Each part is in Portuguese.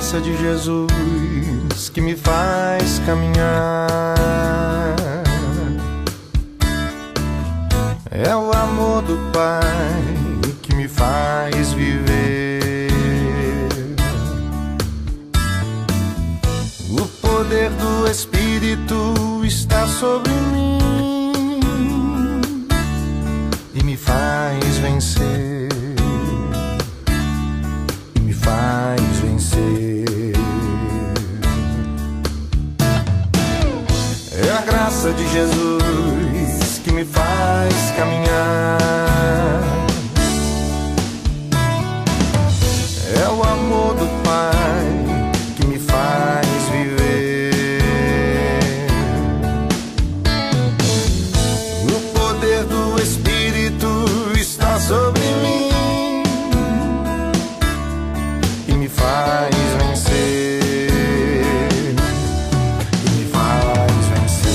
graça de Jesus que me faz caminhar. É o amor do Pai que me faz viver. O poder do Espírito está sobre mim e me faz vencer. E me faz vencer. É a graça de Jesus que me faz caminhar. É o amor do Pai que me faz viver. O poder do Espírito está sobre mim e me faz vencer. E me faz vencer.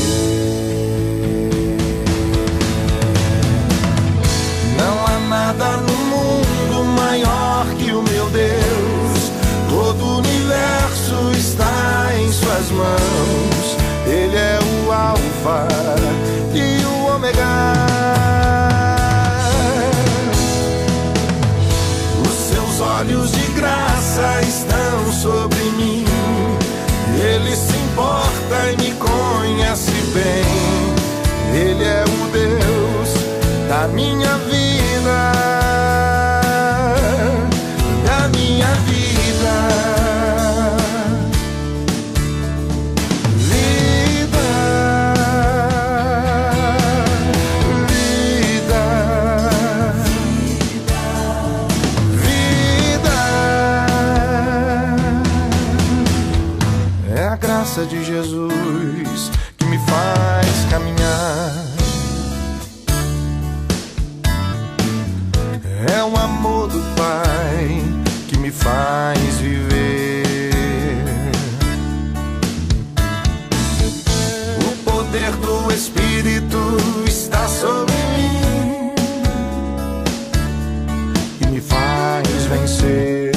Não há nada no mundo maior que o meu Deus. Todo o universo está em suas mãos. Ele é o Alfa e o Ômega. Os seus olhos de graça estão sobre mim. Ele se importa e me conhece bem. Ele é o Deus da minha vida, da minha vida. Vida, vida, vida. É a graça de Jesus que me faz caminhar. É o amor do Pai que me faz viver. O poder do Espírito está sobre mim e me faz vencer.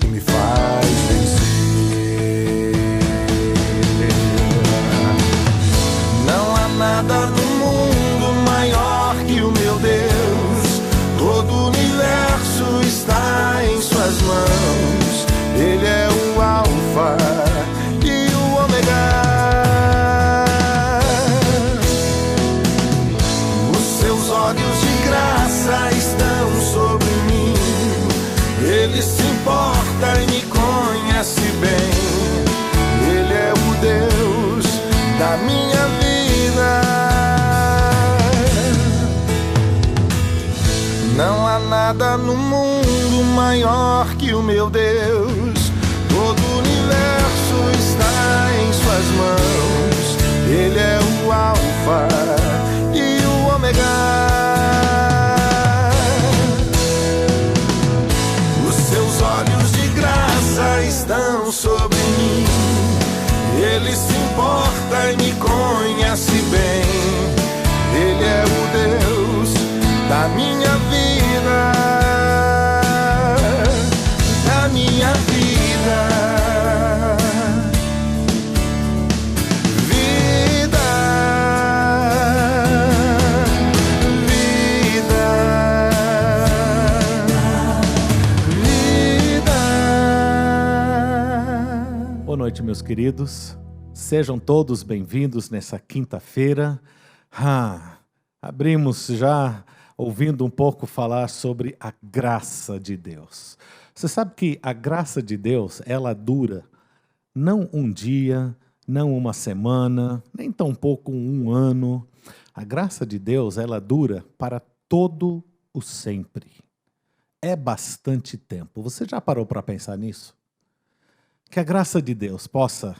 E me faz vencer. Não há nada no mundo maior que o meu Deus. Todo o universo está em suas mãos. Ele é o Alfa e o Ômega. Os seus olhos de graça estão sobre mim. Ele se importa e me conhece bem. Ele é o Deus da minha vida. Não há nada no mundo maior que o meu Deus. Todo o universo está em suas mãos. Ele é o Alfa e o Ômega. Os seus olhos de graça estão sobre mim. Ele se importa e me conhece bem. Ele é o Deus da minha vida, da minha vida. Vida, vida, vida. Boa noite, meus queridos. Sejam todos bem-vindos nessa quinta-feira. Abrimos já ouvindo um pouco falar sobre a graça de Deus. Você sabe que a graça de Deus, ela dura não um dia, não uma semana, nem tampouco um ano. A graça de Deus, ela dura para todo o sempre. É bastante tempo. Você já parou para pensar nisso? Que a graça de Deus possa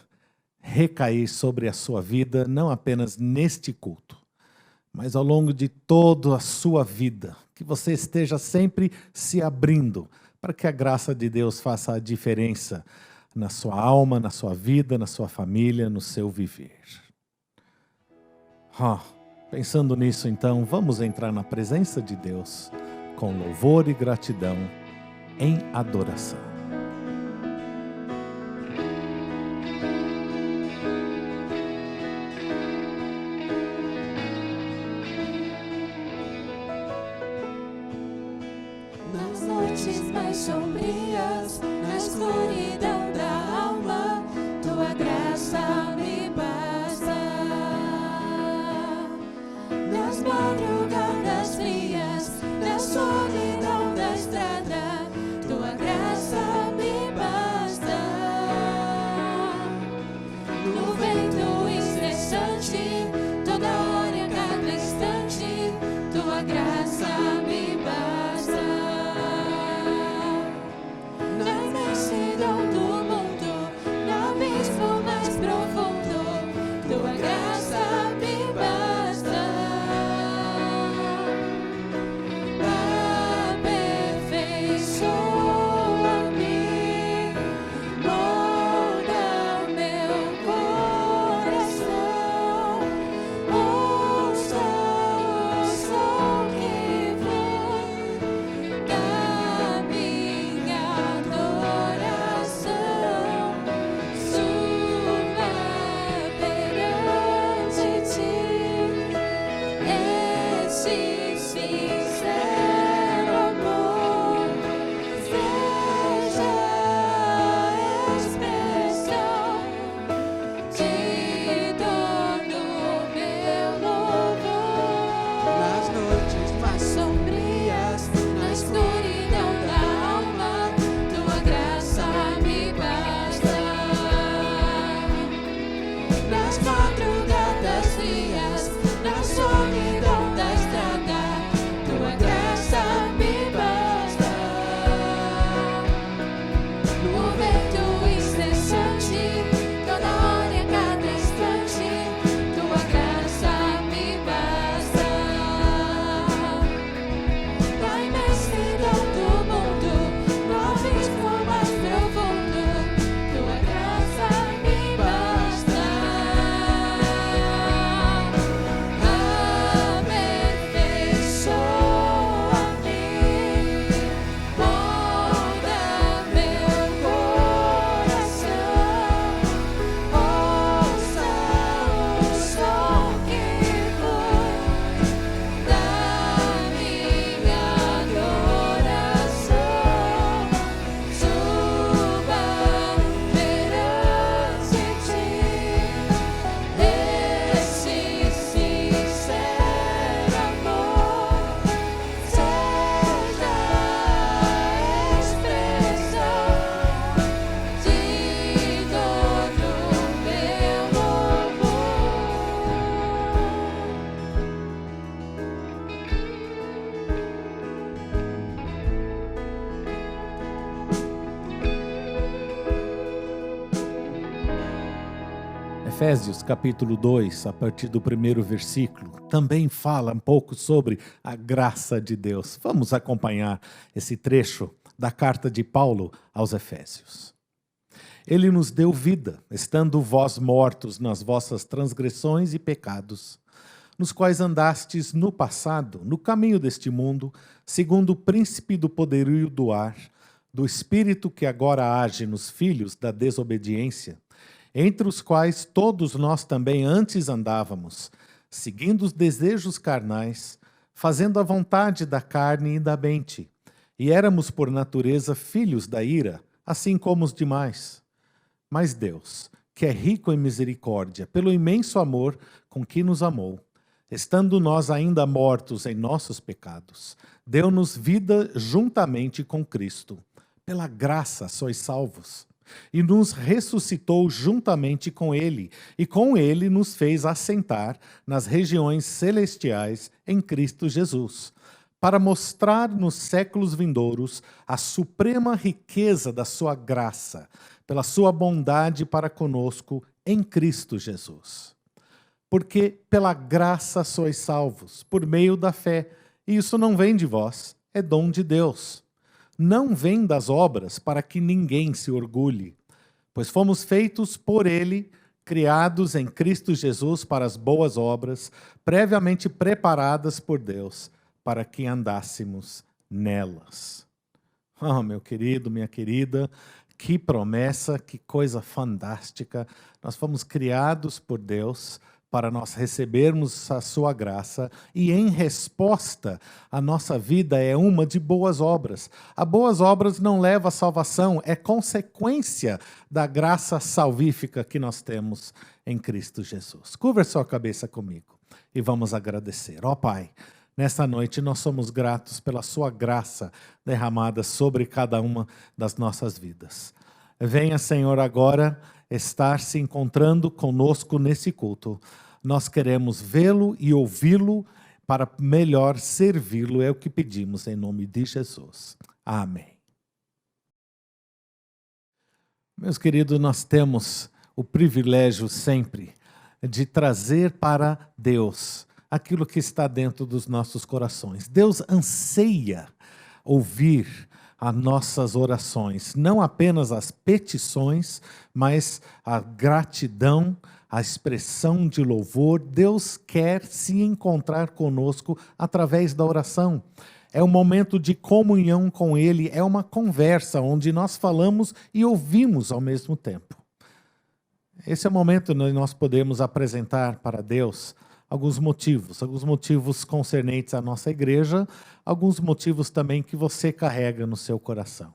recair sobre a sua vida, não apenas neste culto, mas ao longo de toda a sua vida, que você esteja sempre se abrindo para que a graça de Deus faça a diferença na sua alma, na sua vida, na sua família, no seu viver. Pensando nisso, então, vamos entrar na presença de Deus com louvor e gratidão em adoração. Efésios capítulo 2, a partir do primeiro versículo, também fala um pouco sobre a graça de Deus. Vamos acompanhar esse trecho da carta de Paulo aos Efésios. Ele nos deu vida, estando vós mortos nas vossas transgressões e pecados, nos quais andastes no passado, no caminho deste mundo, segundo o príncipe do poderio do ar, do espírito que agora age nos filhos da desobediência, entre os quais todos nós também antes andávamos, seguindo os desejos carnais, fazendo a vontade da carne e da mente, e éramos por natureza filhos da ira, assim como os demais. Mas Deus, que é rico em misericórdia, pelo imenso amor com que nos amou, estando nós ainda mortos em nossos pecados, deu-nos vida juntamente com Cristo. Pela graça sois salvos. E nos ressuscitou juntamente com Ele, e com Ele nos fez assentar nas regiões celestiais em Cristo Jesus, para mostrar nos séculos vindouros a suprema riqueza da sua graça, pela sua bondade para conosco em Cristo Jesus. Porque pela graça sois salvos, por meio da fé, e isso não vem de vós, é dom de Deus. Não vem das obras para que ninguém se orgulhe, pois fomos feitos por Ele, criados em Cristo Jesus para as boas obras, previamente preparadas por Deus, para que andássemos nelas. Oh, meu querido, minha querida, que promessa, que coisa fantástica. Nós fomos criados por Deus para nós recebermos a sua graça, e em resposta, a nossa vida é uma de boas obras. A boas obras não leva à salvação, é consequência da graça salvífica que nós temos em Cristo Jesus. Curva sua cabeça comigo e vamos agradecer. Ó Pai, nesta noite nós somos gratos pela sua graça derramada sobre cada uma das nossas vidas. Venha, Senhor, agora estar se encontrando conosco nesse culto. Nós queremos vê-lo e ouvi-lo para melhor servi-lo, é o que pedimos em nome de Jesus. Amém. Meus queridos, nós temos o privilégio sempre de trazer para Deus aquilo que está dentro dos nossos corações. Deus anseia ouvir as nossas orações, não apenas as petições, mas a gratidão, a expressão de louvor. Deus quer se encontrar conosco através da oração. É um momento de comunhão com Ele, é uma conversa onde nós falamos e ouvimos ao mesmo tempo. Esse é o momento onde nós podemos apresentar para Deus alguns motivos concernentes à nossa igreja, alguns motivos também que você carrega no seu coração.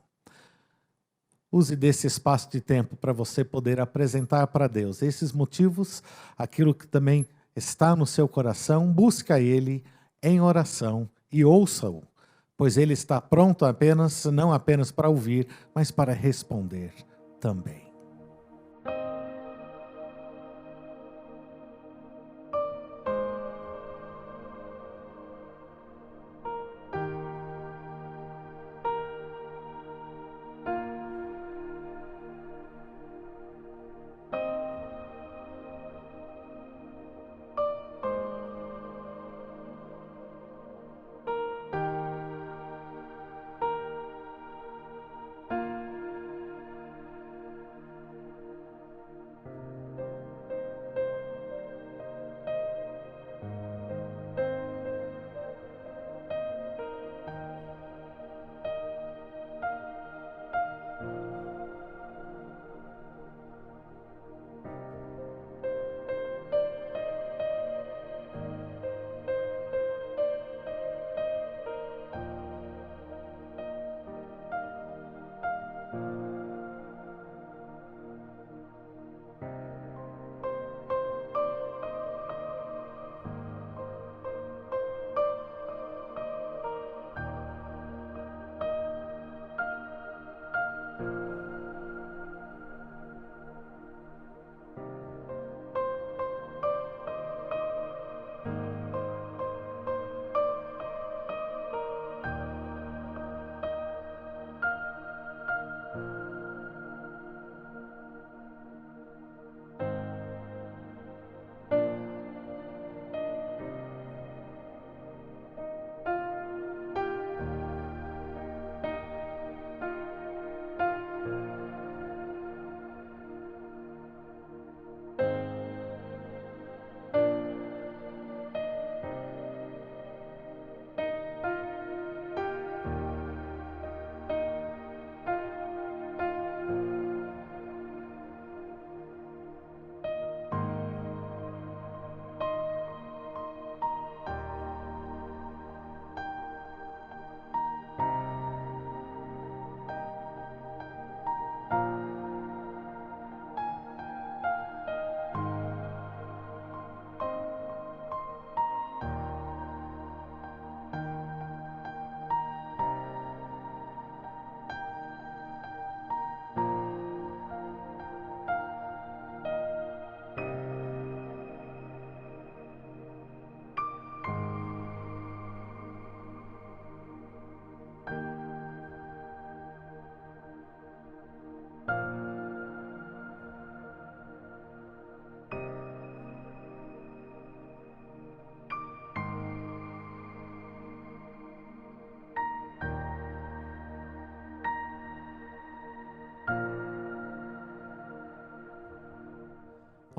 Use desse espaço de tempo para você poder apresentar para Deus esses motivos, aquilo que também está no seu coração. Busque Ele em oração e ouça-o, pois Ele está pronto não apenas para ouvir, mas para responder também.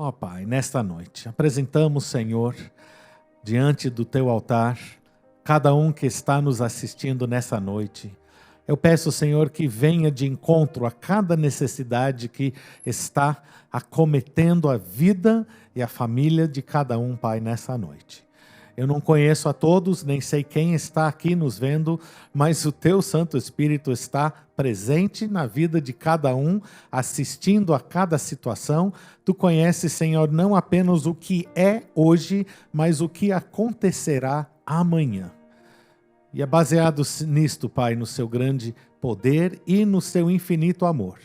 Ó Pai, nesta noite, apresentamos, Senhor, diante do Teu altar, cada um que está nos assistindo nessa noite. Eu peço, Senhor, que venha de encontro a cada necessidade que está acometendo a vida e a família de cada um, Pai, nessa noite. Eu não conheço a todos, nem sei quem está aqui nos vendo, mas o Teu Santo Espírito está presente na vida de cada um, assistindo a cada situação. Tu conheces, Senhor, não apenas o que é hoje, mas o que acontecerá amanhã. E é baseado nisto, Pai, no Seu grande poder e no Seu infinito amor,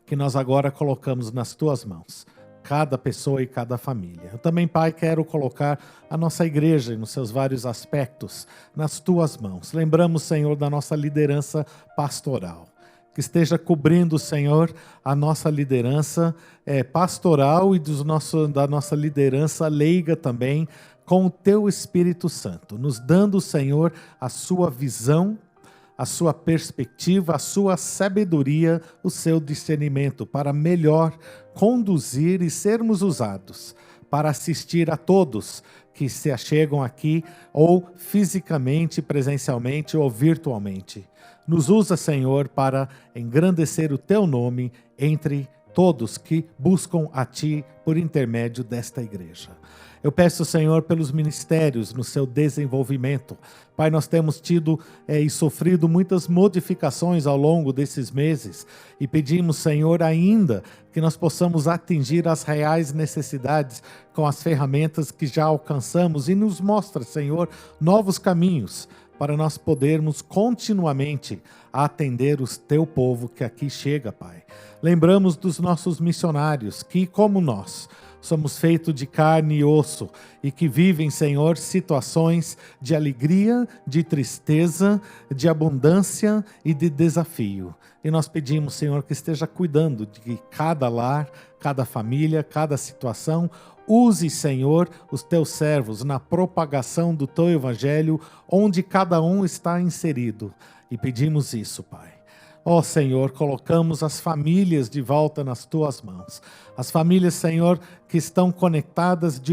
que nós agora colocamos nas Tuas mãos. Cada pessoa e cada família. Eu também, Pai, quero colocar a nossa igreja nos seus vários aspectos nas Tuas mãos. Lembramos, Senhor, da nossa liderança pastoral. Que esteja cobrindo, Senhor, a nossa liderança pastoral e da nossa liderança leiga também, com o Teu Espírito Santo, nos dando, Senhor, a Sua visão, a Sua perspectiva, a Sua sabedoria, o Seu discernimento, para melhor conduzir e sermos usados para assistir a todos que se achegam aqui, ou fisicamente, presencialmente ou virtualmente. Nos usa, Senhor, para engrandecer o Teu nome entre todos que buscam a Ti por intermédio desta igreja. Eu peço, Senhor, pelos ministérios no seu desenvolvimento. Pai, nós temos tido e sofrido muitas modificações ao longo desses meses e pedimos, Senhor, ainda que nós possamos atingir as reais necessidades com as ferramentas que já alcançamos e nos mostra, Senhor, novos caminhos para nós podermos continuamente atender o Teu povo que aqui chega, Pai. Lembramos dos nossos missionários que, como nós, somos feitos de carne e osso e que vivem, Senhor, situações de alegria, de tristeza, de abundância e de desafio. E nós pedimos, Senhor, que esteja cuidando de cada lar, cada família, cada situação. Use, Senhor, os Teus servos na propagação do Teu Evangelho, onde cada um está inserido. E pedimos isso, Pai. Ó Senhor, colocamos as famílias de volta nas Tuas mãos. As famílias, Senhor, que estão conectadas de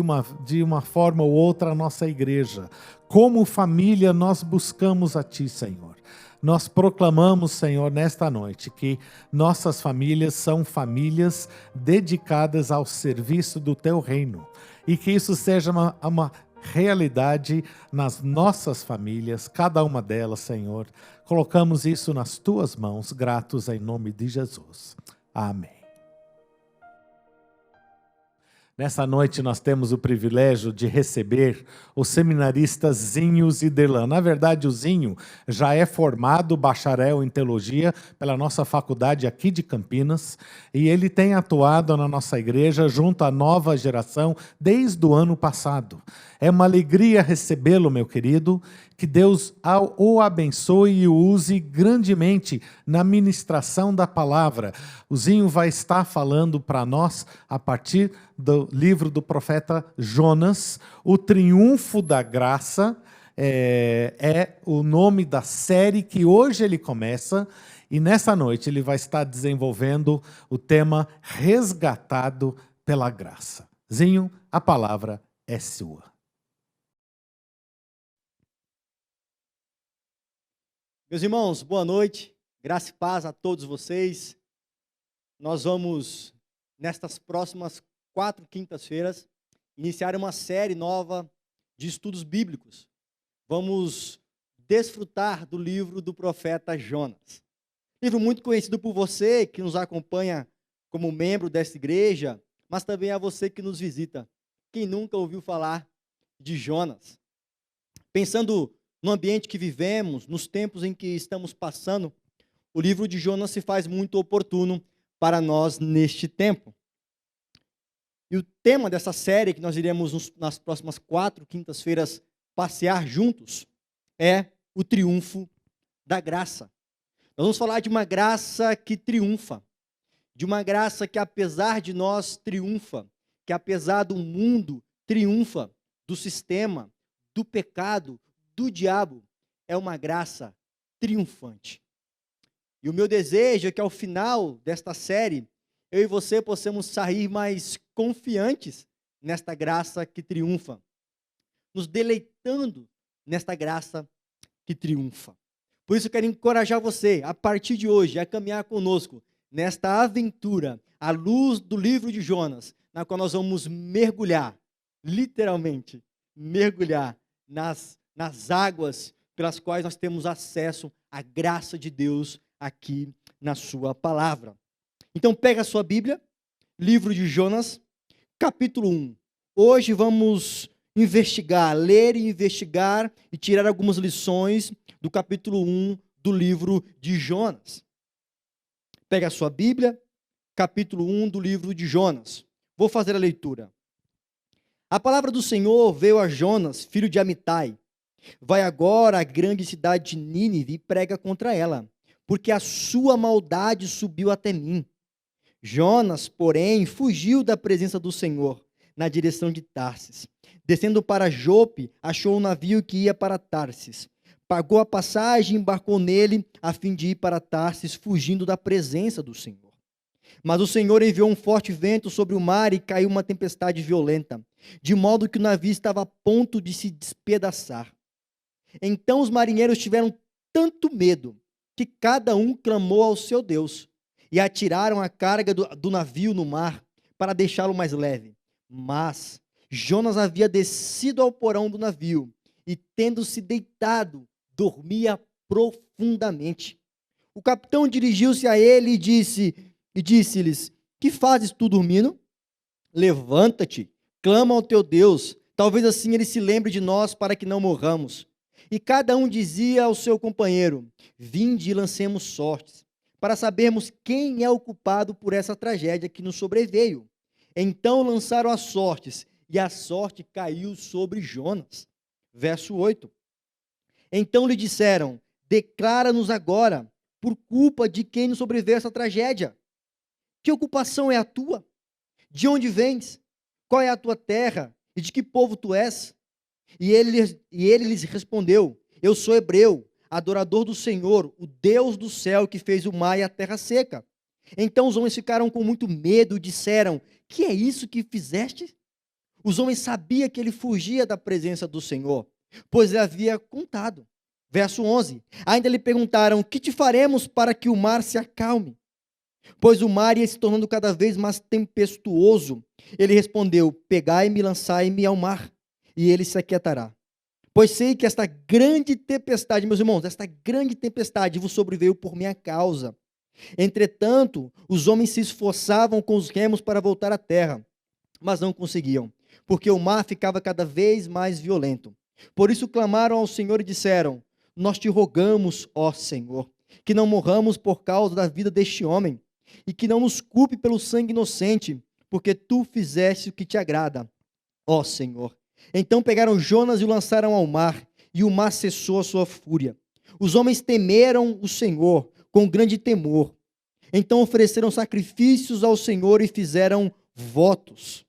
uma forma ou outra à nossa igreja. Como família, nós buscamos a Ti, Senhor. Nós proclamamos, Senhor, nesta noite, que nossas famílias são famílias dedicadas ao serviço do Teu reino. E que isso seja uma realidade nas nossas famílias, cada uma delas, Senhor. Colocamos isso nas Tuas mãos, gratos em nome de Jesus. Amém. Nessa noite nós temos o privilégio de receber o seminarista Zinho Ziderlan. Na verdade, o Zinho já é formado bacharel em teologia pela nossa faculdade aqui de Campinas e ele tem atuado na nossa igreja junto à nova geração desde o ano passado. É uma alegria recebê-lo, meu querido, que Deus o abençoe e o use grandemente na ministração da palavra. O Zinho vai estar falando para nós, a partir do livro do profeta Jonas, o triunfo da graça, é o nome da série que hoje ele começa, e nessa noite ele vai estar desenvolvendo o tema Resgatado pela Graça. Zinho, a palavra é sua. Meus irmãos, boa noite, graça e paz a todos vocês. Nós vamos, nestas próximas 4 quintas-feiras, iniciar uma série nova de estudos bíblicos. Vamos desfrutar do livro do profeta Jonas. Livro muito conhecido por você, que nos acompanha como membro desta igreja, mas também a você que nos visita. Quem nunca ouviu falar de Jonas? Pensando no ambiente que vivemos, nos tempos em que estamos passando, o livro de Jonas se faz muito oportuno para nós neste tempo. E o tema dessa série, que nós iremos nas próximas 4 quintas-feiras passear juntos, é o triunfo da graça. Nós vamos falar de uma graça que triunfa, de uma graça que apesar de nós triunfa, que apesar do mundo triunfa, do sistema, do pecado, do diabo, é uma graça triunfante. E o meu desejo é que ao final desta série, eu e você possamos sair mais confiantes nesta graça que triunfa, nos deleitando nesta graça que triunfa. Por isso eu quero encorajar você, a partir de hoje, a caminhar conosco nesta aventura, à luz do livro de Jonas, na qual nós vamos mergulhar, literalmente, mergulhar nas águas pelas quais nós temos acesso à graça de Deus aqui na sua palavra. Então pega a sua Bíblia, livro de Jonas, capítulo 1. Hoje vamos investigar, ler e investigar e tirar algumas lições do capítulo 1 do livro de Jonas. Pega a sua Bíblia, capítulo 1 do livro de Jonas. Vou fazer a leitura. A palavra do Senhor veio a Jonas, filho de Amitai. Vai agora à grande cidade de Nínive e prega contra ela, porque a sua maldade subiu até mim. Jonas, porém, fugiu da presença do Senhor, na direção de Tarsis. Descendo para Jope, achou um navio que ia para Tarsis. Pagou a passagem e embarcou nele, a fim de ir para Tarsis, fugindo da presença do Senhor. Mas o Senhor enviou um forte vento sobre o mar e caiu uma tempestade violenta, de modo que o navio estava a ponto de se despedaçar. Então os marinheiros tiveram tanto medo, que cada um clamou ao seu Deus, e atiraram a carga do navio no mar, para deixá-lo mais leve. Mas Jonas havia descido ao porão do navio, e tendo-se deitado, dormia profundamente. O capitão dirigiu-se a ele e disse-lhes: que fazes tu dormindo? Levanta-te, clama ao teu Deus, talvez assim ele se lembre de nós para que não morramos. E cada um dizia ao seu companheiro: vinde e lancemos sortes, para sabermos quem é o culpado por essa tragédia que nos sobreveio. Então lançaram as sortes, e a sorte caiu sobre Jonas. Verso 8. Então lhe disseram: declara-nos agora, por culpa de quem nos sobreveio essa tragédia. Que ocupação é a tua? De onde vens? Qual é a tua terra? E de que povo tu és? E ele lhes respondeu: eu sou hebreu, adorador do Senhor, o Deus do céu que fez o mar e a terra seca. Então os homens ficaram com muito medo e disseram: que é isso que fizeste? Os homens sabiam que ele fugia da presença do Senhor, pois ele havia contado. Verso 11. Ainda lhe perguntaram: que te faremos para que o mar se acalme? Pois o mar ia se tornando cada vez mais tempestuoso. Ele respondeu: pegai-me e lançai-me ao mar, e ele se aquietará. Pois sei que esta grande tempestade, meus irmãos, esta grande tempestade vos sobreveio por minha causa. Entretanto, os homens se esforçavam com os remos para voltar à terra, mas não conseguiam, porque o mar ficava cada vez mais violento. Por isso clamaram ao Senhor e disseram: nós te rogamos, ó Senhor, que não morramos por causa da vida deste homem, e que não nos culpe pelo sangue inocente, porque tu fizeste o que te agrada, ó Senhor. Então pegaram Jonas e o lançaram ao mar, e o mar cessou a sua fúria. Os homens temeram o Senhor com grande temor. Então ofereceram sacrifícios ao Senhor e fizeram votos.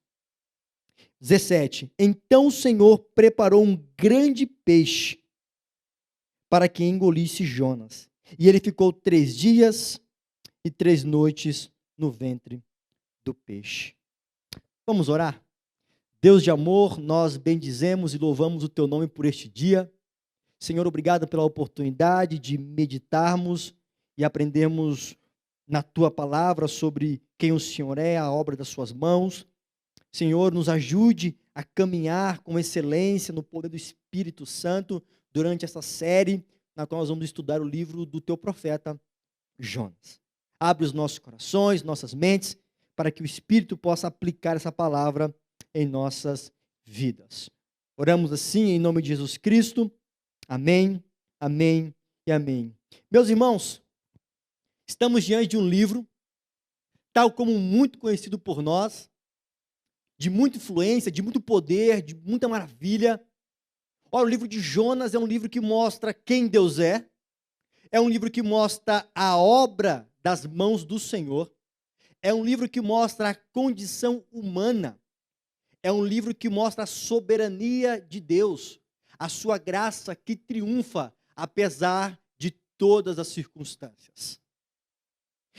17. Então o Senhor preparou um grande peixe para que engolisse Jonas. E ele ficou 3 dias e 3 noites no ventre do peixe. Vamos orar? Deus de amor, nós bendizemos e louvamos o teu nome por este dia. Senhor, obrigado pela oportunidade de meditarmos e aprendermos na tua palavra sobre quem o Senhor é, a obra das suas mãos. Senhor, nos ajude a caminhar com excelência no poder do Espírito Santo durante essa série na qual nós vamos estudar o livro do teu profeta Jonas. Abre os nossos corações, nossas mentes, para que o Espírito possa aplicar essa palavra em nossas vidas. Oramos assim em nome de Jesus Cristo. Amém, amém e amém. Meus irmãos, estamos diante de um livro, tal como muito conhecido por nós, de muita influência, de muito poder, de muita maravilha. Olha, o livro de Jonas é um livro que mostra quem Deus é um livro que mostra a obra das mãos do Senhor, é um livro que mostra a condição humana, é um livro que mostra a soberania de Deus, a sua graça que triunfa apesar de todas as circunstâncias.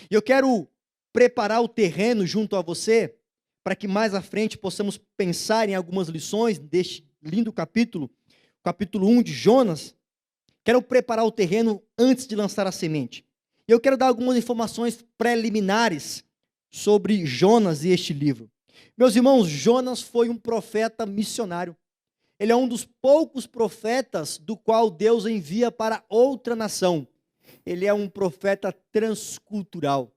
E eu quero preparar o terreno junto a você, para que mais à frente possamos pensar em algumas lições deste lindo capítulo 1 de Jonas. Quero preparar o terreno antes de lançar a semente. E eu quero dar algumas informações preliminares sobre Jonas e este livro. Meus irmãos, Jonas foi um profeta missionário. Ele é um dos poucos profetas do qual Deus envia para outra nação. Ele é um profeta transcultural.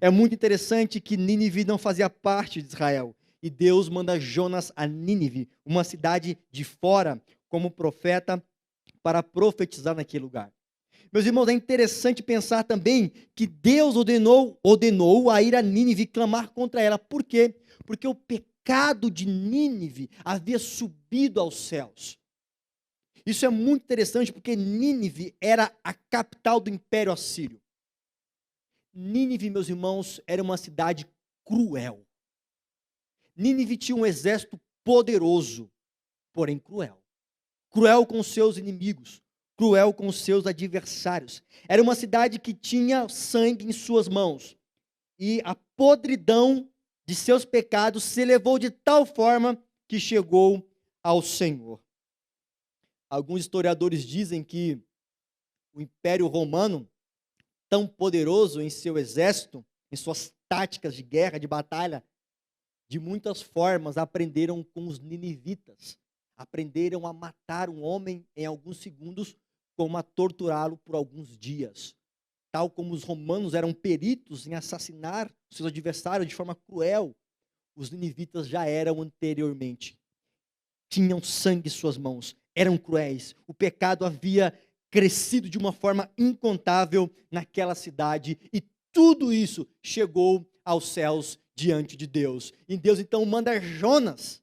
É muito interessante que Nínive não fazia parte de Israel. E Deus manda Jonas a Nínive, uma cidade de fora, como profeta para profetizar naquele lugar. Meus irmãos, é interessante pensar também que Deus ordenou a ir a Nínive clamar contra ela. Por quê? Porque o pecado de Nínive havia subido aos céus. Isso é muito interessante porque Nínive era a capital do Império Assírio. Nínive, meus irmãos, era uma cidade cruel. Nínive tinha um exército poderoso, porém cruel. Cruel com seus inimigos, cruel com seus adversários. Era uma cidade que tinha sangue em suas mãos. E a podridão de seus pecados se elevou de tal forma que chegou ao Senhor. Alguns historiadores dizem que o Império Romano, tão poderoso em seu exército, em suas táticas de guerra, de batalha, de muitas formas aprenderam com os ninivitas. Aprenderam a matar um homem em alguns segundos, como a torturá-lo por alguns dias. Tal como os romanos eram peritos em assassinar seus adversários de forma cruel, os ninivitas já eram anteriormente. Tinham sangue em suas mãos, eram cruéis. O pecado havia crescido de uma forma incontável naquela cidade, e tudo isso chegou aos céus diante de Deus. E Deus então manda Jonas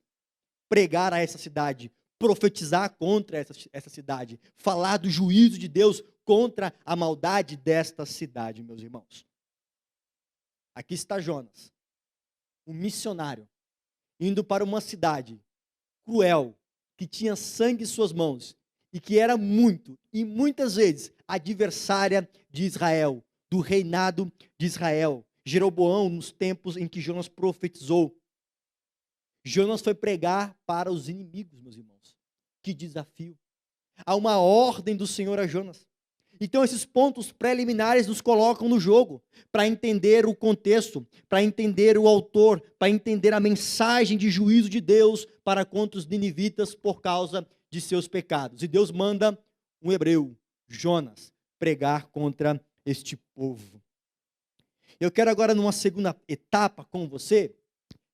pregar a essa cidade, profetizar contra essa cidade, falar do juízo de Deus contra a maldade desta cidade, meus irmãos. Aqui está Jonas, um missionário, indo para uma cidade cruel, que tinha sangue em suas mãos, e que era muito, e muitas vezes, adversária de Israel, do reinado de Israel. Jeroboão, nos tempos em que Jonas profetizou. Jonas foi pregar para os inimigos, meus irmãos. Que desafio. Há uma ordem do Senhor a Jonas. Então, esses pontos preliminares nos colocam no jogo, para entender o contexto, para entender o autor, para entender a mensagem de juízo de Deus para contra os ninivitas por causa de seus pecados. E Deus manda um hebreu, Jonas, pregar contra este povo. Eu quero agora, numa segunda etapa com você,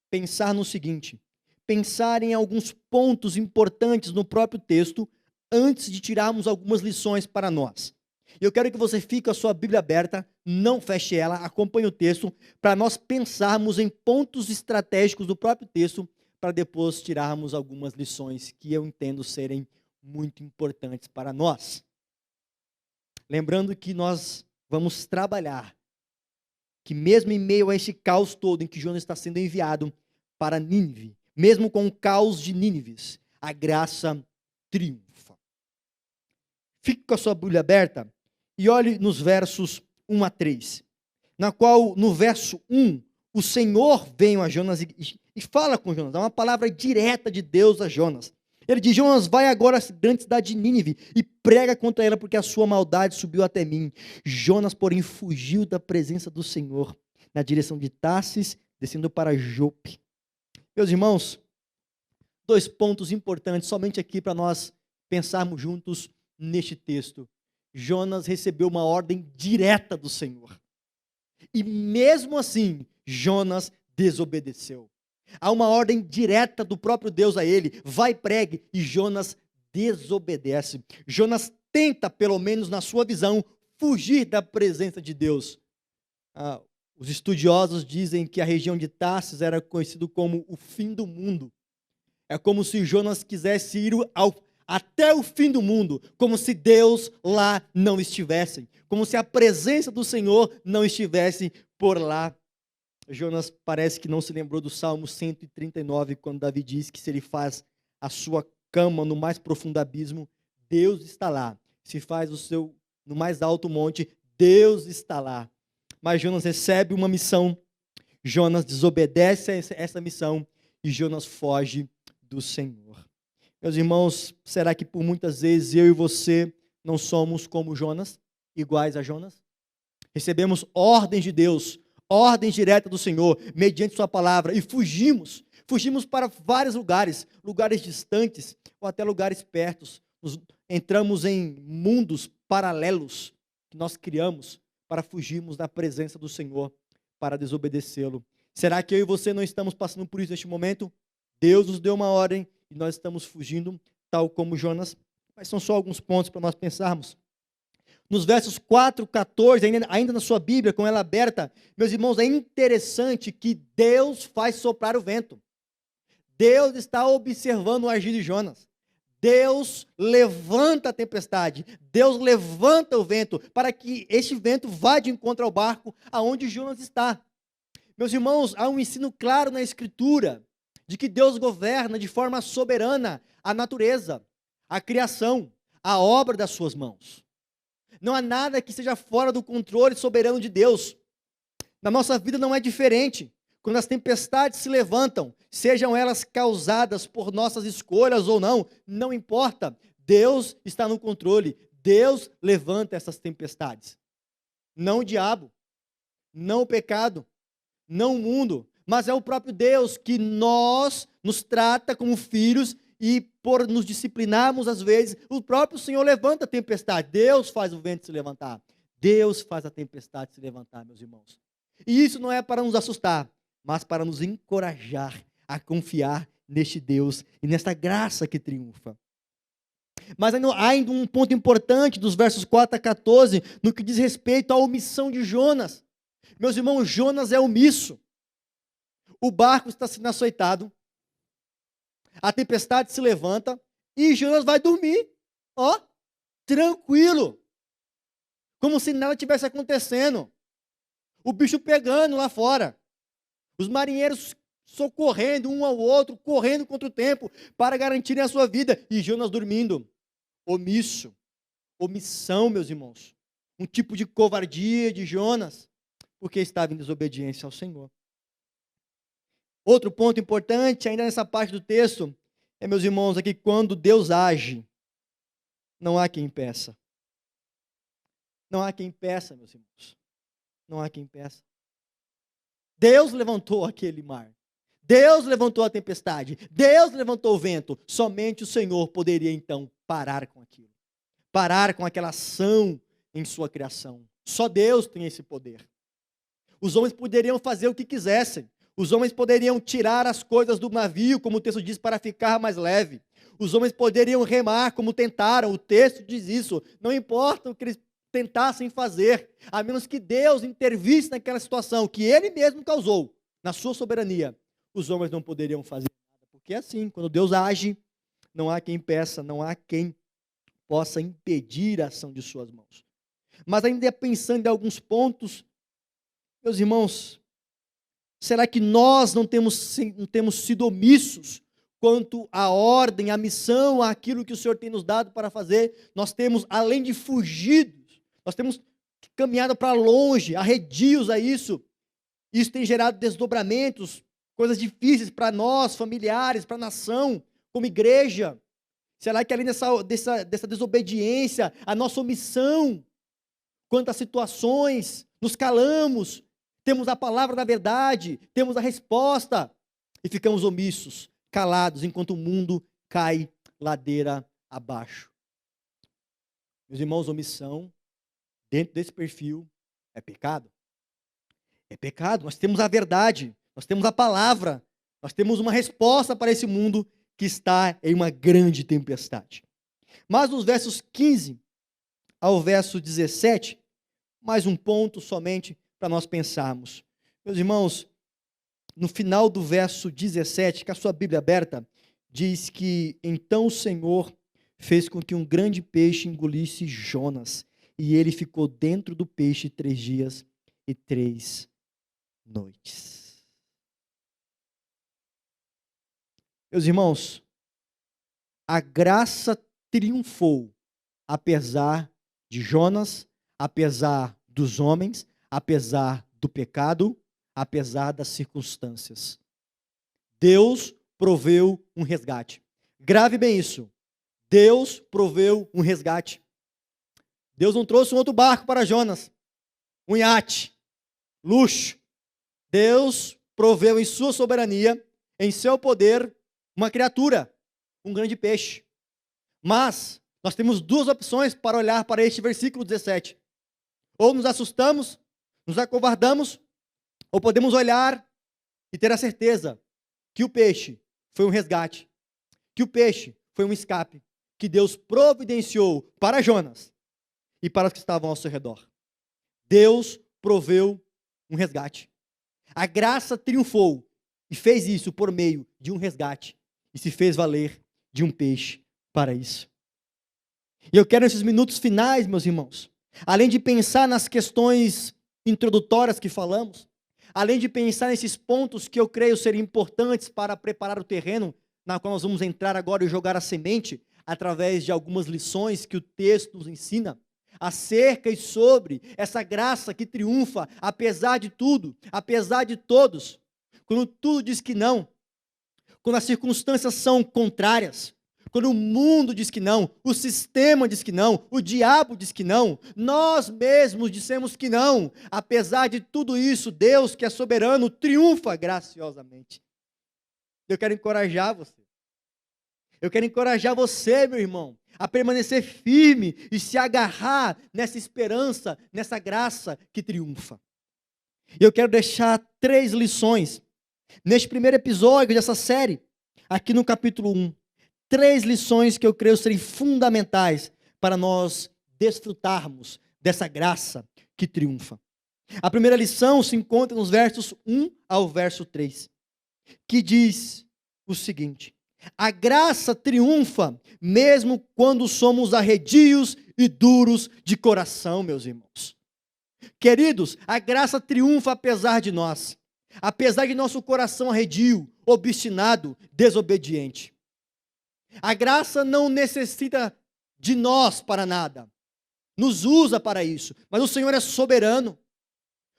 pensar no seguinte: pensar em alguns pontos importantes no próprio texto, antes de tirarmos algumas lições para nós. Eu quero que você fique com a sua Bíblia aberta, não feche ela, acompanhe o texto, para nós pensarmos em pontos estratégicos do próprio texto, para depois tirarmos algumas lições que eu entendo serem muito importantes para nós. Lembrando que nós vamos trabalhar, que mesmo em meio a esse caos todo em que Jonas está sendo enviado para Nínive, mesmo com o caos de Nínives, a graça triunfa. Fique com a sua Bíblia aberta e olhe nos versos 1 a 3, na qual, no verso 1, o Senhor vem a Jonas e fala com Jonas, dá uma palavra direta de Deus a Jonas. Ele diz: Jonas, vai agora à grande cidade de Nínive e prega contra ela, porque a sua maldade subiu até mim. Jonas, porém, fugiu da presença do Senhor, na direção de Tarsis, descendo para Jope. Meus irmãos, 2 pontos importantes, somente aqui para nós pensarmos juntos neste texto. Jonas recebeu uma ordem direta do Senhor. E mesmo assim, Jonas desobedeceu. Há uma ordem direta do próprio Deus a ele: vai, pregue, e Jonas desobedece. Jonas tenta, pelo menos na sua visão, fugir da presença de Deus. Os estudiosos dizem que a região de Tarsis era conhecido como o fim do mundo. É como se Jonas quisesse ir até o fim do mundo, como se Deus lá não estivesse, como se a presença do Senhor não estivesse por lá. Jonas parece que não se lembrou do Salmo 139, quando Davi diz que se ele faz a sua cama no mais profundo abismo, Deus está lá. Se faz no mais alto monte, Deus está lá. Mas Jonas recebe uma missão Jonas desobedece a essa missão e Jonas foge do Senhor. Meus irmãos, será que por muitas vezes eu e você não somos como Jonas, iguais a Jonas? Recebemos ordens de Deus, ordens diretas do Senhor, mediante sua palavra, e fugimos para vários lugares, lugares distantes ou até lugares pertos. Entramos em mundos paralelos que nós criamos para fugirmos da presença do Senhor, para desobedecê-lo. Será que eu e você não estamos passando por isso neste momento? Deus nos deu uma ordem e nós estamos fugindo, tal como Jonas. Mas são só alguns pontos para nós pensarmos. Nos versos 4, 14, ainda na sua Bíblia, com ela aberta, meus irmãos, é interessante que Deus faz soprar o vento. Deus está observando o agir de Jonas. Deus levanta a tempestade, Deus levanta o vento, para que este vento vá de encontro ao barco aonde Jonas está. Meus irmãos, há um ensino claro na Escritura, de que Deus governa de forma soberana a natureza, a criação, a obra das suas mãos. Não há nada que seja fora do controle soberano de Deus. Na nossa vida não é diferente. Quando as tempestades se levantam, sejam elas causadas por nossas escolhas ou não, não importa. Deus está no controle. Deus levanta essas tempestades. Não o diabo, não o pecado, não o mundo, mas é o próprio Deus que nos trata como filhos e por nos disciplinarmos às vezes, o próprio Senhor levanta a tempestade. Deus faz o vento se levantar. Deus faz a tempestade se levantar, meus irmãos. E isso não é para nos assustar, mas para nos encorajar a confiar neste Deus e nesta graça que triunfa. Mas há ainda um ponto importante dos versos 4 a 14, no que diz respeito à omissão de Jonas. Meus irmãos, Jonas é omisso. O barco está sendo açoitado, a tempestade se levanta e Jonas vai dormir, tranquilo, como se nada tivesse acontecendo. O bicho pegando lá fora, os marinheiros socorrendo um ao outro, correndo contra o tempo para garantirem a sua vida, e Jonas dormindo, omisso, omissão, meus irmãos, um tipo de covardia de Jonas, porque estava em desobediência ao Senhor. Outro ponto importante, ainda nessa parte do texto, meus irmãos, aqui quando Deus age, não há quem impeça. Não há quem impeça, meus irmãos. Não há quem impeça. Deus levantou aquele mar. Deus levantou a tempestade. Deus levantou o vento. Somente o Senhor poderia, então, parar com aquilo. Parar com aquela ação em sua criação. Só Deus tem esse poder. Os homens poderiam fazer o que quisessem. Os homens poderiam tirar as coisas do navio, como o texto diz, para ficar mais leve. Os homens poderiam remar, como tentaram. O texto diz isso. Não importa o que eles tentassem fazer, a menos que Deus intervisse naquela situação que Ele mesmo causou, na sua soberania. Os homens não poderiam fazer nada. Porque é assim, quando Deus age, não há quem impeça, não há quem possa impedir a ação de suas mãos. Mas ainda pensando em alguns pontos, meus irmãos, será que nós não temos sido omissos quanto à ordem, à missão, àquilo que o Senhor tem nos dado para fazer? Nós temos, além de fugidos, nós temos caminhado para longe, arredios a isso. Isso tem gerado desdobramentos, coisas difíceis para nós, familiares, para a nação, como igreja. Será que além dessa desobediência, a nossa omissão quanto às situações, nos calamos, temos a palavra da verdade, temos a resposta e ficamos omissos, calados, enquanto o mundo cai ladeira abaixo? Meus irmãos, omissão, dentro desse perfil, é pecado. É pecado. Nós temos a verdade, nós temos a palavra, nós temos uma resposta para esse mundo que está em uma grande tempestade. Mas nos versos 15 ao verso 17, mais um ponto somente para nós pensarmos. Meus irmãos, no final do verso 17, com a sua Bíblia aberta, diz que então o Senhor fez com que um grande peixe engolisse Jonas, e ele ficou dentro do peixe 3 dias e 3 noites. Meus irmãos, a graça triunfou, apesar de Jonas, apesar dos homens, apesar do pecado, apesar das circunstâncias. Deus proveu um resgate. Grave bem isso. Deus proveu um resgate. Deus não trouxe um outro barco para Jonas, um iate, luxo. Deus proveu em sua soberania, em seu poder, uma criatura, um grande peixe. Mas nós temos duas opções para olhar para este versículo 17. Ou nos assustamos, nos acovardamos, ou podemos olhar e ter a certeza que o peixe foi um resgate, que o peixe foi um escape, que Deus providenciou para Jonas e para os que estavam ao seu redor. Deus proveu um resgate. A graça triunfou e fez isso por meio de um resgate e se fez valer de um peixe para isso. E eu quero nesses minutos finais, meus irmãos, além de pensar nas questões introdutórias que falamos, além de pensar nesses pontos que eu creio serem importantes para preparar o terreno na qual nós vamos entrar agora e jogar a semente, através de algumas lições que o texto nos ensina, acerca e sobre essa graça que triunfa, apesar de tudo, apesar de todos, quando tudo diz que não, quando as circunstâncias são contrárias, quando o mundo diz que não, o sistema diz que não, o diabo diz que não, nós mesmos dissemos que não, apesar de tudo isso, Deus, que é soberano, triunfa graciosamente. Eu quero encorajar você. Eu quero encorajar você, meu irmão, a permanecer firme e se agarrar nessa esperança, nessa graça que triunfa. E eu quero deixar 3 lições neste primeiro episódio dessa série, aqui no capítulo 1. 3 lições que eu creio serem fundamentais para nós desfrutarmos dessa graça que triunfa. A primeira lição se encontra nos versos 1 ao verso 3, que diz o seguinte: a graça triunfa mesmo quando somos arredios e duros de coração, meus irmãos. Queridos, a graça triunfa apesar de nós, apesar de nosso coração arredio, obstinado, desobediente. A graça não necessita de nós para nada, nos usa para isso, mas o Senhor é soberano.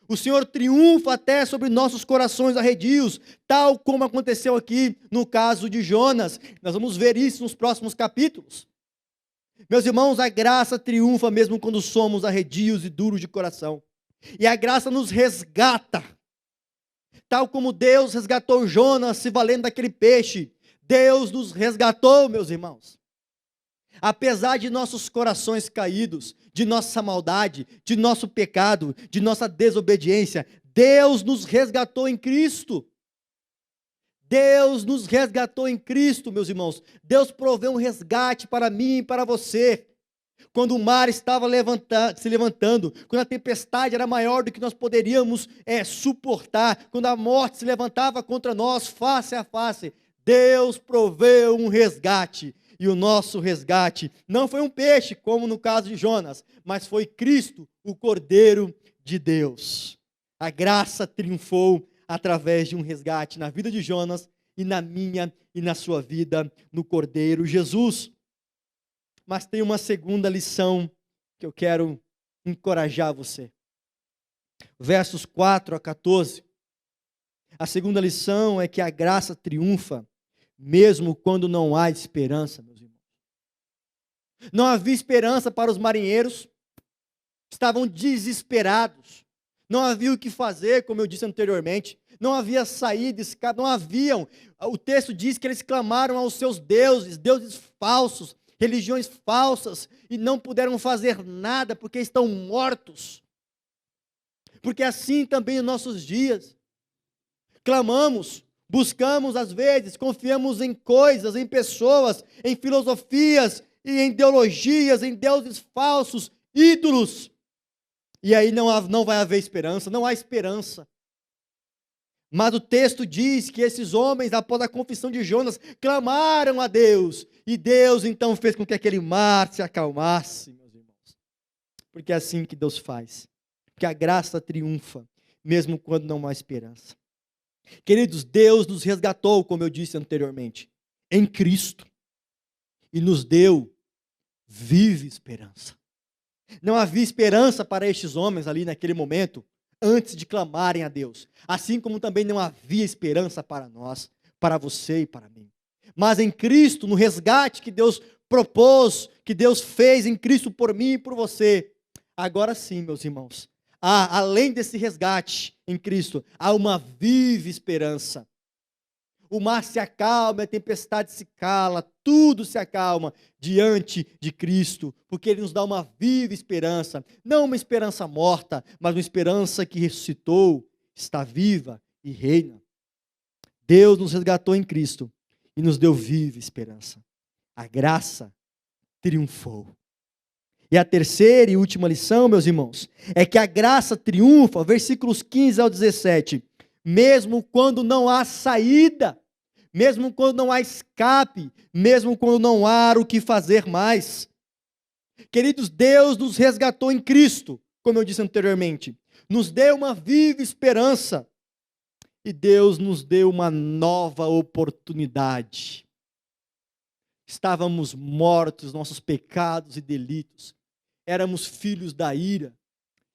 O Senhor triunfa até sobre nossos corações arredios, tal como aconteceu aqui no caso de Jonas. Nós vamos ver isso nos próximos capítulos. Meus irmãos, a graça triunfa mesmo quando somos arredios e duros de coração. E a graça nos resgata, tal como Deus resgatou Jonas se valendo daquele peixe. Deus nos resgatou, meus irmãos. Apesar de nossos corações caídos, de nossa maldade, de nosso pecado, de nossa desobediência, Deus nos resgatou em Cristo. Deus nos resgatou em Cristo, meus irmãos. Deus proveu um resgate para mim e para você. Quando o mar estava se levantando, quando a tempestade era maior do que nós poderíamos suportar, quando a morte se levantava contra nós face a face, Deus proveu um resgate. E o nosso resgate não foi um peixe, como no caso de Jonas, mas foi Cristo, o Cordeiro de Deus. A graça triunfou através de um resgate na vida de Jonas e na minha e na sua vida, no Cordeiro Jesus. Mas tem uma segunda lição que eu quero encorajar você. Versos 4 a 14. A segunda lição é que a graça triunfa mesmo quando não há esperança, meus irmãos. Não havia esperança para os marinheiros, estavam desesperados, não havia o que fazer, como eu disse anteriormente, não havia saída, escape, não haviam. O texto diz que eles clamaram aos seus deuses, deuses falsos, religiões falsas, e não puderam fazer nada porque estão mortos. Porque assim também nos nossos dias, clamamos, buscamos às vezes, confiamos em coisas, em pessoas, em filosofias e em ideologias, em deuses falsos, ídolos. E aí não vai haver esperança, não há esperança. Mas o texto diz que esses homens, após a confissão de Jonas, clamaram a Deus. E Deus então fez com que aquele mar se acalmasse, meus irmãos. Porque é assim que Deus faz. Porque a graça triunfa, mesmo quando não há esperança. Queridos, Deus nos resgatou, como eu disse anteriormente, em Cristo. E nos deu viva esperança. Não havia esperança para estes homens ali naquele momento, antes de clamarem a Deus. Assim como também não havia esperança para nós, para você e para mim. Mas em Cristo, no resgate que Deus propôs, que Deus fez em Cristo por mim e por você, agora sim, meus irmãos, além desse resgate em Cristo, há uma viva esperança. O mar se acalma, a tempestade se cala, tudo se acalma diante de Cristo, porque Ele nos dá uma viva esperança, não uma esperança morta, mas uma esperança que ressuscitou, está viva e reina. Deus nos resgatou em Cristo e nos deu viva esperança. A graça triunfou. E a terceira e última lição, meus irmãos, é que a graça triunfa, versículos 15 ao 17, mesmo quando não há saída, mesmo quando não há escape, mesmo quando não há o que fazer mais. Queridos, Deus nos resgatou em Cristo, como eu disse anteriormente, nos deu uma viva esperança e Deus nos deu uma nova oportunidade. Estávamos mortos, nossos pecados e delitos, éramos filhos da ira,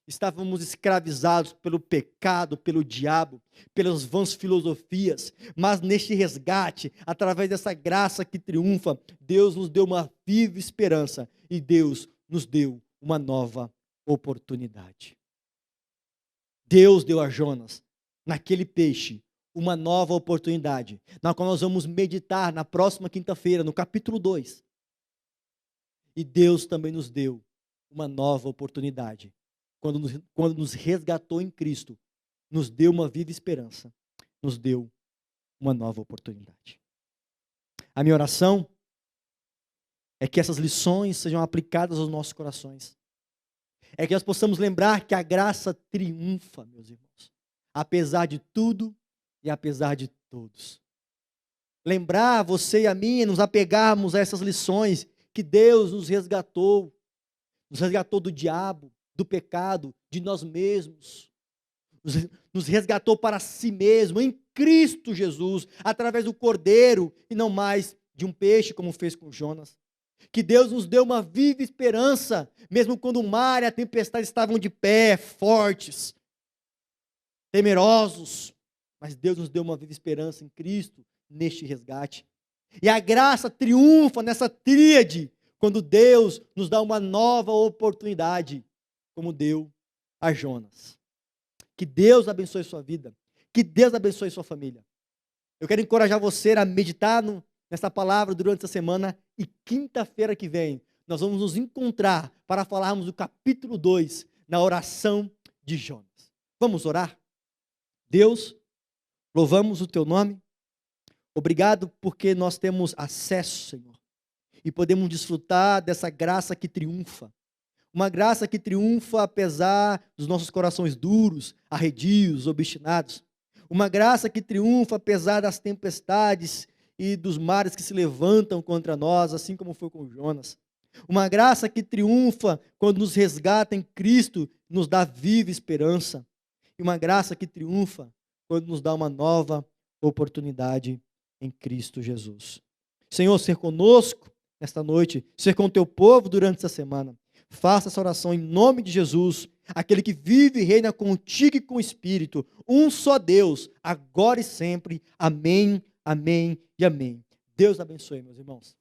estávamos escravizados pelo pecado, pelo diabo, pelas vãs filosofias, mas neste resgate, através dessa graça que triunfa, Deus nos deu uma viva esperança e Deus nos deu uma nova oportunidade. Deus deu a Jonas, naquele peixe, uma nova oportunidade, na qual nós vamos meditar na próxima quinta-feira, no capítulo 2. E Deus também nos deu uma nova oportunidade. Quando nos resgatou em Cristo, nos deu uma viva esperança, nos deu uma nova oportunidade. A minha oração é que essas lições sejam aplicadas aos nossos corações. É que nós possamos lembrar que a graça triunfa, meus irmãos, apesar de tudo e apesar de todos. Lembrar você e a mim, nos apegarmos a essas lições que Deus nos resgatou do diabo, do pecado, de nós mesmos, nos resgatou para si mesmo, em Cristo Jesus, através do Cordeiro, e não mais de um peixe, como fez com Jonas. Que Deus nos deu uma viva esperança, mesmo quando o mar e a tempestade estavam de pé, fortes, temerosos, mas Deus nos deu uma viva esperança em Cristo, neste resgate. E a graça triunfa nessa tríade, quando Deus nos dá uma nova oportunidade, como deu a Jonas. Que Deus abençoe sua vida, que Deus abençoe sua família. Eu quero encorajar você a meditar nessa palavra durante essa semana, e quinta-feira que vem, nós vamos nos encontrar para falarmos do capítulo 2, na oração de Jonas. Vamos orar? Deus, louvamos o teu nome, obrigado porque nós temos acesso, Senhor, e podemos desfrutar dessa graça que triunfa. Uma graça que triunfa apesar dos nossos corações duros, arredios, obstinados. Uma graça que triunfa apesar das tempestades e dos mares que se levantam contra nós, assim como foi com Jonas. Uma graça que triunfa quando nos resgata em Cristo, nos dá viva esperança. E uma graça que triunfa quando nos dá uma nova oportunidade em Cristo Jesus. Senhor, ser conosco nesta noite, ser com o teu povo durante essa semana. Faça essa oração em nome de Jesus, aquele que vive e reina contigo e com o Espírito, um só Deus, agora e sempre. Amém, amém e amém. Deus abençoe, meus irmãos.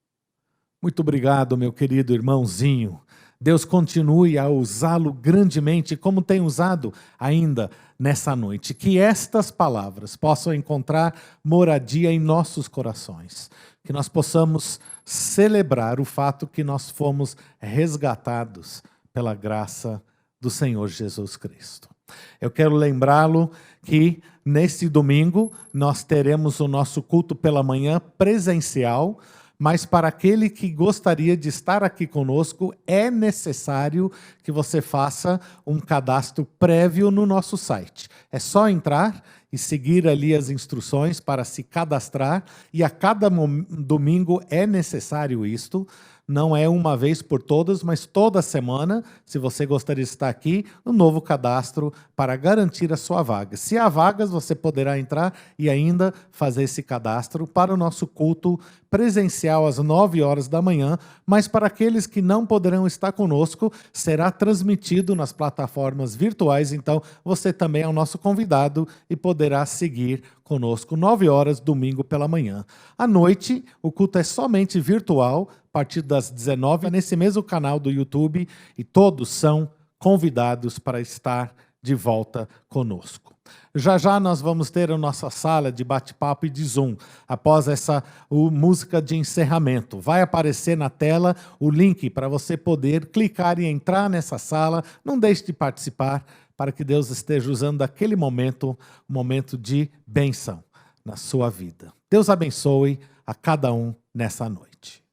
Muito obrigado, meu querido irmãozinho. Deus continue a usá-lo grandemente, como tem usado ainda nessa noite. Que estas palavras possam encontrar moradia em nossos corações. Que nós possamos celebrar o fato que nós fomos resgatados pela graça do Senhor Jesus Cristo. Eu quero lembrá-lo que neste domingo nós teremos o nosso culto pela manhã presencial, mas para aquele que gostaria de estar aqui conosco, é necessário que você faça um cadastro prévio no nosso site. É só entrar e seguir ali as instruções para se cadastrar. E a cada domingo é necessário isto. Não é uma vez por todas, mas toda semana, se você gostaria de estar aqui, um novo cadastro para garantir a sua vaga. Se há vagas, você poderá entrar e ainda fazer esse cadastro para o nosso culto presencial às 9 horas da manhã, mas para aqueles que não poderão estar conosco, será transmitido nas plataformas virtuais, então você também é o nosso convidado e poderá seguir conosco 9 horas, domingo pela manhã. À noite, o culto é somente virtual, a partir das 19, nesse mesmo canal do YouTube, e todos são convidados para estar de volta conosco. Já já nós vamos ter a nossa sala de bate-papo e de Zoom, após essa música de encerramento. Vai aparecer na tela o link para você poder clicar e entrar nessa sala. Não deixe de participar, para que Deus esteja usando aquele momento, um momento de bênção na sua vida. Deus abençoe a cada um nessa noite.